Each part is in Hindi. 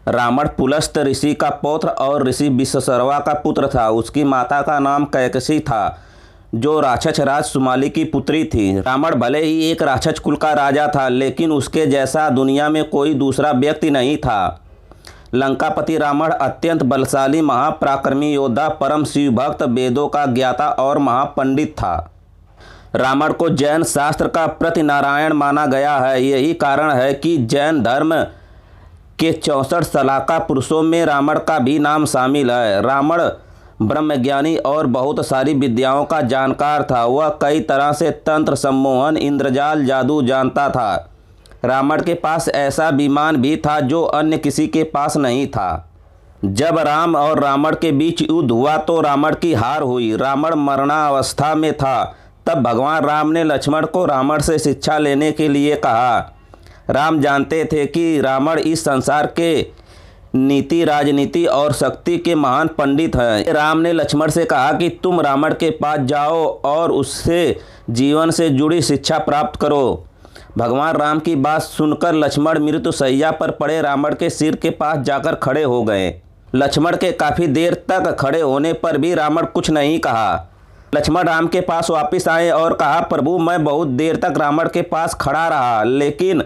रावण पुलस्त ऋषि का पौत्र और ऋषि विश्वशर्मा का पुत्र था। उसकी माता का नाम कैकसी था, जो राक्षस राज सुमाली की पुत्री थी। रावण भले ही एक राक्षस कुल का राजा था, लेकिन उसके जैसा दुनिया में कोई दूसरा व्यक्ति नहीं था। लंकापति रावण अत्यंत बलशाली, महापराक्रमी योद्धा, परम शिव भक्त, वेदों का ज्ञाता और महापंडित था। रावण को जैन शास्त्र का प्रतिनारायण माना गया है। यही कारण है कि जैन धर्म के 64 सलाहका पुरुषों में रावण का भी नाम शामिल है। रावण ब्रह्मज्ञानी और बहुत सारी विद्याओं का जानकार था। वह कई तरह से तंत्र, सम्मोहन, इंद्रजाल, जादू जानता था। रावण के पास ऐसा विमान भी था जो अन्य किसी के पास नहीं था। जब राम और रावण के बीच युद्ध हुआ तो रावण की हार हुई। रावण मरणावस्था में था। तब भगवान राम ने लक्ष्मण को रावण से शिक्षा लेने के लिए कहा। राम जानते थे कि रावण इस संसार के नीति, राजनीति और शक्ति के महान पंडित हैं। राम ने लक्ष्मण से कहा कि तुम रावण के पास जाओ और उससे जीवन से जुड़ी शिक्षा प्राप्त करो। भगवान राम की बात सुनकर लक्ष्मण मृत्युशैया पर पड़े रावण के सिर के पास जाकर खड़े हो गए। लक्ष्मण के काफ़ी देर तक खड़े होने पर भी रावण कुछ नहीं कहा। लक्ष्मण राम के पास वापस आए और कहा, प्रभु मैं बहुत देर तक रावण के पास खड़ा रहा, लेकिन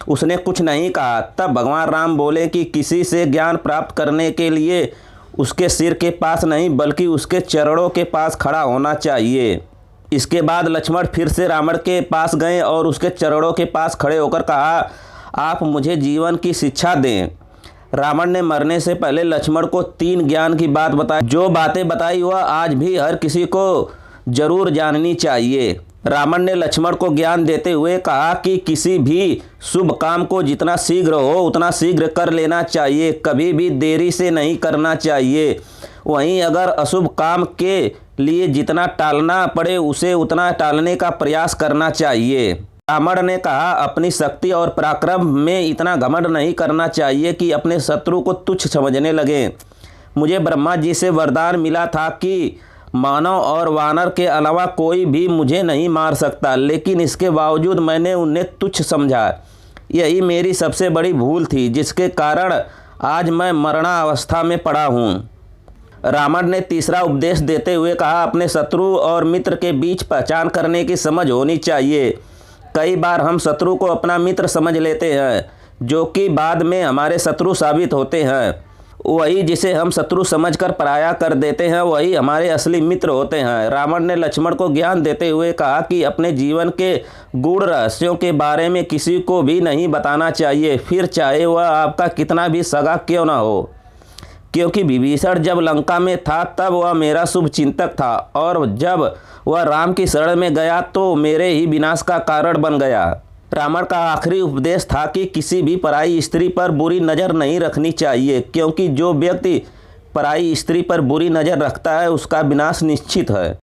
उसने कुछ नहीं कहा। तब भगवान राम बोले कि किसी से ज्ञान प्राप्त करने के लिए उसके सिर के पास नहीं, बल्कि उसके चरणों के पास खड़ा होना चाहिए। इसके बाद लक्ष्मण फिर से रावण के पास गए और उसके चरणों के पास खड़े होकर कहा, आप मुझे जीवन की शिक्षा दें। रावण ने मरने से पहले लक्ष्मण को 3 ज्ञान की बात बताई। जो बातें बताई वह आज भी हर किसी को जरूर जाननी चाहिए। रावण ने लक्ष्मण को ज्ञान देते हुए कहा कि किसी भी शुभ काम को जितना शीघ्र हो उतना शीघ्र कर लेना चाहिए, कभी भी देरी से नहीं करना चाहिए। वहीं अगर अशुभ काम के लिए जितना टालना पड़े उसे उतना टालने का प्रयास करना चाहिए। रावण ने कहा, अपनी शक्ति और पराक्रम में इतना घमंड नहीं करना चाहिए कि अपने शत्रु को तुच्छ समझने लगे। मुझे ब्रह्मा जी से वरदान मिला था कि मानव और वानर के अलावा कोई भी मुझे नहीं मार सकता, लेकिन इसके बावजूद मैंने उन्हें तुच्छ समझा। यही मेरी सबसे बड़ी भूल थी, जिसके कारण आज मैं मरणावस्था में पड़ा हूँ। रावण ने तीसरा उपदेश देते हुए कहा, अपने शत्रु और मित्र के बीच पहचान करने की समझ होनी चाहिए। कई बार हम शत्रु को अपना मित्र समझ लेते हैं, जो कि बाद में हमारे शत्रु साबित होते हैं। वही जिसे हम शत्रु समझकर पराया कर देते हैं, वही हमारे असली मित्र होते हैं। रावण ने लक्ष्मण को ज्ञान देते हुए कहा कि अपने जीवन के गूढ़ रहस्यों के बारे में किसी को भी नहीं बताना चाहिए, फिर चाहे वह आपका कितना भी सगा क्यों न हो। क्योंकि विभीषण जब लंका में था तब वह मेरा शुभ चिंतक था, और जब वह राम की शरण में गया तो मेरे ही विनाश का कारण बन गया। रावण का आखिरी उपदेश था कि किसी भी पराई स्त्री पर बुरी नज़र नहीं रखनी चाहिए, क्योंकि जो व्यक्ति पराई स्त्री पर बुरी नज़र रखता है उसका विनाश निश्चित है।